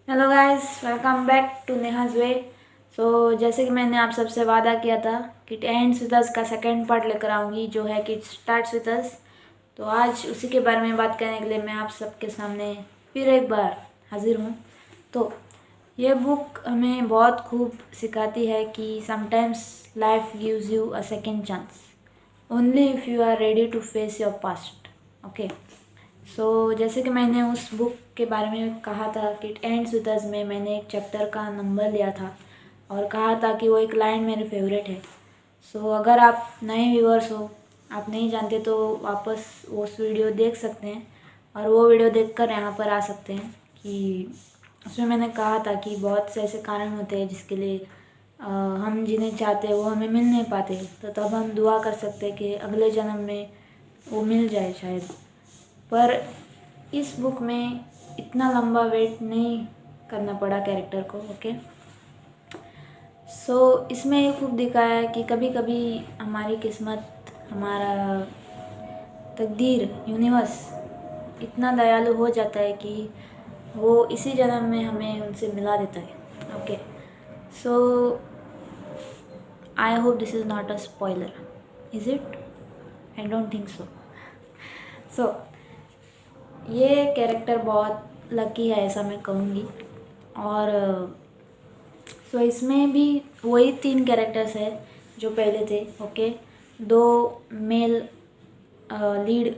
Hello guys, welcome back to Neha's way. जैसे कि मैंने आप सबसे वादा किया था कि एंड्स विद अस का सेकंड पार्ट लेकर आऊँगी, जो है कि स्टार्ट्स विद अस। तो आज उसी के बारे में बात करने के लिए मैं आप सबके सामने फिर एक बार हाजिर हूँ। तो ये बुक हमें बहुत खूब सिखाती है कि sometimes life gives you a second chance only if you are ready to face your past. Okay. जैसे कि मैंने उस बुक के बारे में कहा था कि इट एंड्स विद अस में मैंने एक चैप्टर का नंबर लिया था और कहा था कि वो एक लाइन मेरी फेवरेट है। अगर आप नए व्यूअर्स हो, आप नहीं जानते, तो वापस उस वीडियो देख सकते हैं और वो वीडियो देखकर यहाँ पर आ सकते हैं कि उसमें मैंने कहा था कि बहुत से ऐसे कारण होते हैं जिसके लिए हम जिन्हें चाहते हैं वो हमें मिल नहीं पाते, तो तब हम दुआ कर सकते हैं कि अगले जन्म में वो मिल जाए शायद। पर इस बुक में इतना लंबा वेट नहीं करना पड़ा कैरेक्टर को। ओके। इसमें ये खूब दिखाया है कि कभी कभी हमारी किस्मत, हमारा तकदीर, यूनिवर्स इतना दयालु हो जाता है कि वो इसी जन्म में हमें उनसे मिला देता है। Okay. So I hope this is not a spoiler, is it? I don't think so. So ये कैरेक्टर बहुत लकी है, ऐसा मैं कहूँगी। और इसमें भी वही 3 कैरेक्टर्स है जो पहले थे। ओके। 2 मेल लीड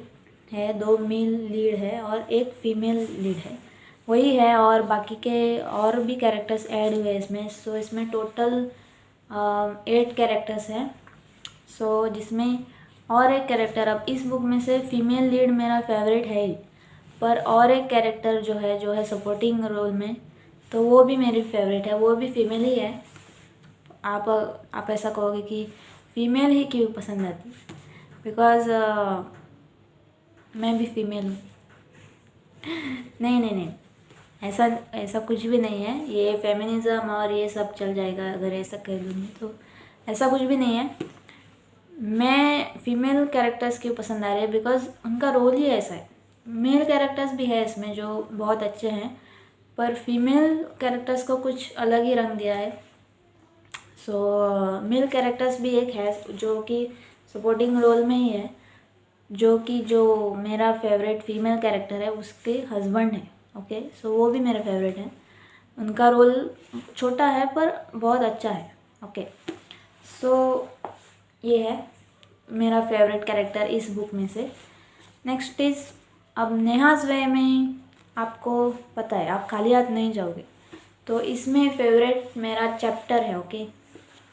है, 2 मेल लीड है और एक फीमेल लीड है, वही है। और बाकी के और भी कैरेक्टर्स ऐड हुए इसमें। इसमें टोटल 8 कैरेक्टर्स हैं। जिसमें और एक कैरेक्टर, अब इस बुक में से फीमेल लीड मेरा फेवरेट है ही, पर और एक कैरेक्टर जो है सपोर्टिंग रोल में, तो वो भी मेरी फेवरेट है, वो भी फीमेल ही है। आप ऐसा कहोगे कि फीमेल ही क्यों पसंद आती, बिकॉज़ मैं भी फीमेल हूँ। नहीं नहीं नहीं, ऐसा ऐसा कुछ भी नहीं है। ये फेमिनिज़्म और ये सब चल जाएगा अगर ऐसा कह लूँगी, तो ऐसा कुछ भी नहीं है। मैं फीमेल कैरेक्टर्स क्यों पसंद आ रहे हैं, बिकॉज़ उनका रोल ही ऐसा है। मेल कैरेक्टर्स भी है इसमें जो बहुत अच्छे हैं, पर फीमेल कैरेक्टर्स को कुछ अलग ही रंग दिया है। मेल कैरेक्टर्स भी एक है जो कि सपोर्टिंग रोल में ही है, जो मेरा फेवरेट फीमेल कैरेक्टर है उसके हस्बैंड है। ओके। वो भी मेरे फेवरेट हैं। उनका रोल छोटा है पर बहुत अच्छा है। ओके। ये है मेरा फेवरेट कैरेक्टर इस बुक में से। नेक्स्ट इज़, अब नेहाज वे में आपको पता है आप खाली हाथ नहीं जाओगे, तो इसमें फेवरेट मेरा चैप्टर है। ओके।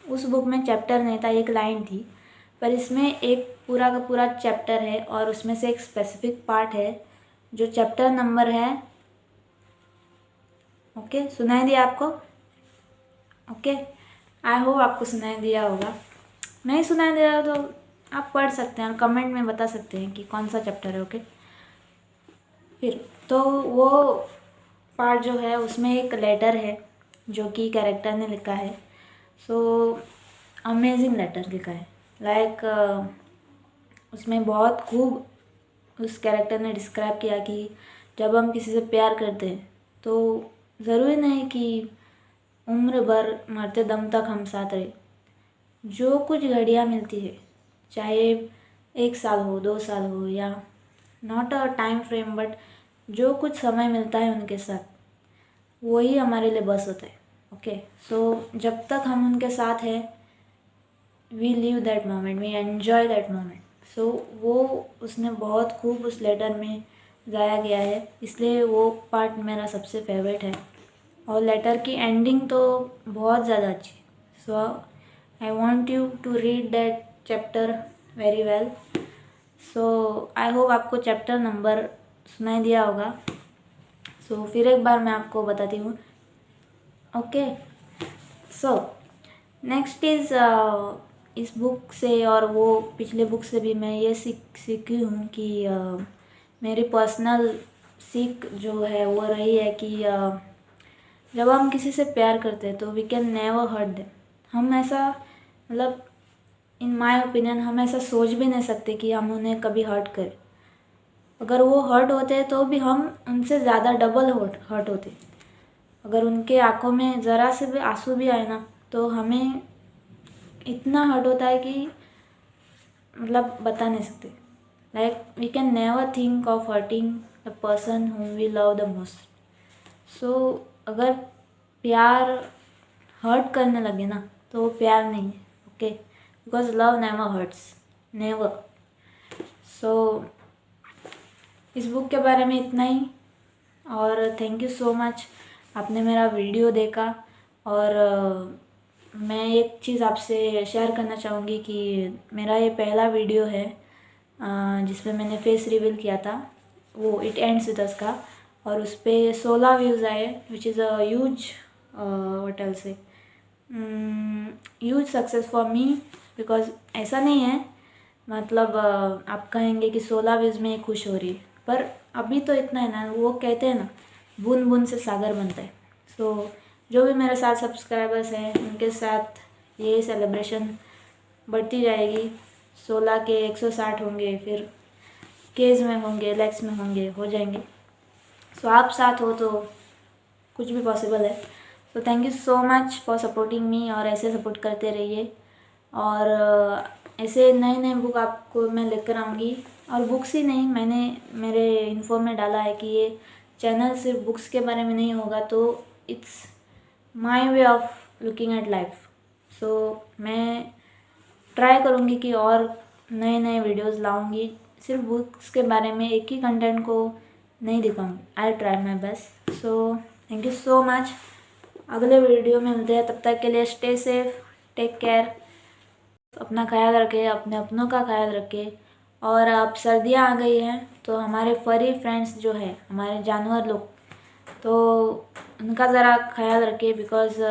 उस बुक में चैप्टर नहीं था, एक लाइन थी, पर इसमें एक पूरा का पूरा चैप्टर है और उसमें से एक स्पेसिफिक पार्ट है जो चैप्टर नंबर है। ओके, सुनाई दिया आपको? ओके, आई होप आपको सुनाई दिया होगा। नहीं सुनाई दे रहा तो आप पढ़ सकते हैं और कमेंट में बता सकते हैं कि कौन सा चैप्टर है। ओके। फिर तो वो पार्ट जो है उसमें एक लेटर है जो कि कैरेक्टर ने लिखा है। अमेजिंग लेटर लिखा है। उसमें बहुत खूब उस कैरेक्टर ने डिस्क्राइब किया कि जब हम किसी से प्यार करते हैं तो ज़रूरी नहीं कि उम्र भर मरते दम तक हम साथ रहे। जो कुछ घड़ियाँ मिलती है, चाहे 1 साल हो, 2 साल हो, या not a time frame, but जो कुछ समय मिलता है उनके साथ, वही हमारे लिए बस होता है। ओके। जब तक हम उनके साथ हैं, we live that moment, we enjoy that moment. वो उसने बहुत खूब उस लेटर में गाया गया है, इसलिए वो पार्ट मेरा सबसे फेवरेट है। और लेटर की एंडिंग तो बहुत ज़्यादा अच्छी है। I want you to read that chapter very well. I hope आपको चैप्टर नंबर सुनाई दिया होगा। फिर एक बार मैं आपको बताती हूँ। ओके। नेक्स्ट इज़, इस बुक से और वो पिछले बुक से भी मैं ये सीखी हूँ कि मेरी पर्सनल सीख जो है वो रही है कि जब हम किसी से प्यार करते हैं तो we can never hurt them. हम ऐसा, मतलब इन माय ओपिनियन, हम ऐसा सोच भी नहीं सकते कि हम उन्हें कभी हर्ट करें। अगर वो हर्ट होते हैं तो भी हम उनसे ज़्यादा डबल हर्ट होते। अगर उनके आंखों में ज़रा से भी आंसू भी आए ना तो हमें इतना हर्ट होता है कि मतलब बता नहीं सकते। Like we can never think of hurting the person whom we love the most. So अगर प्यार हर्ट करने लगे ना तो वो प्यार नहीं है, okay, because love never hurts, never. So इस बुक के बारे में इतना ही, और थैंक यू सो मच आपने मेरा वीडियो देखा। और मैं एक चीज़ आपसे शेयर करना चाहूँगी कि मेरा ये पहला वीडियो है जिसमें मैंने फेस रिवील किया था, वो इट एंड्स विद अस का, और उस पर 16 व्यूज़ आए, which is a huge what I will say huge success for me. Because ऐसा नहीं है मतलब आप कहेंगे कि 16 व्यूज़ में खुश हो रही है, पर अभी तो इतना है ना, वो कहते हैं ना बूंद बूंद से सागर बनता है। सो जो भी मेरे साथ सब्सक्राइबर्स हैं उनके साथ ये सेलिब्रेशन बढ़ती जाएगी। 16 के 160 होंगे, फिर केज में होंगे, लैक्स में होंगे, हो जाएंगे। सो आप साथ हो तो कुछ भी पॉसिबल है। तो thank you so much for supporting me, और ऐसे सपोर्ट करते रहिए। और ऐसे नए नए बुक आपको मैं लेकर आऊँगी। और बुक्स ही नहीं, मैंने मेरे इन्फो में डाला है कि ये चैनल सिर्फ बुक्स के बारे में नहीं होगा, तो it's my way of looking at life. So मैं ट्राई करूँगी कि और नए नए वीडियोस लाऊंगी, सिर्फ बुक्स के बारे में एक ही कंटेंट को नहीं दिखाऊंगी। I try my best. So thank you so much. अगले वीडियो में मिलते हैं, तब तक के लिए स्टे सेफ, टेक केयर, अपना ख्याल रखें, अपने अपनों का ख्याल रखें। और अब सर्दियाँ आ गई हैं तो हमारे फरी फ्रेंड्स जो है, हमारे जानवर लोग, तो उनका ज़रा ख्याल रखें, बिकॉज़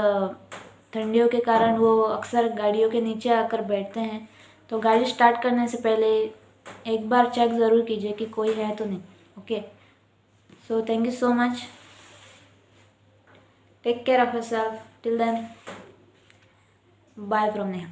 ठंडियों के कारण वो अक्सर गाड़ियों के नीचे आकर बैठते हैं। तो गाड़ी स्टार्ट करने से पहले एक बार चेक ज़रूर कीजिए कि कोई है तो नहीं, okay. So thank you so much, take care of yourself, till then bye from Neha.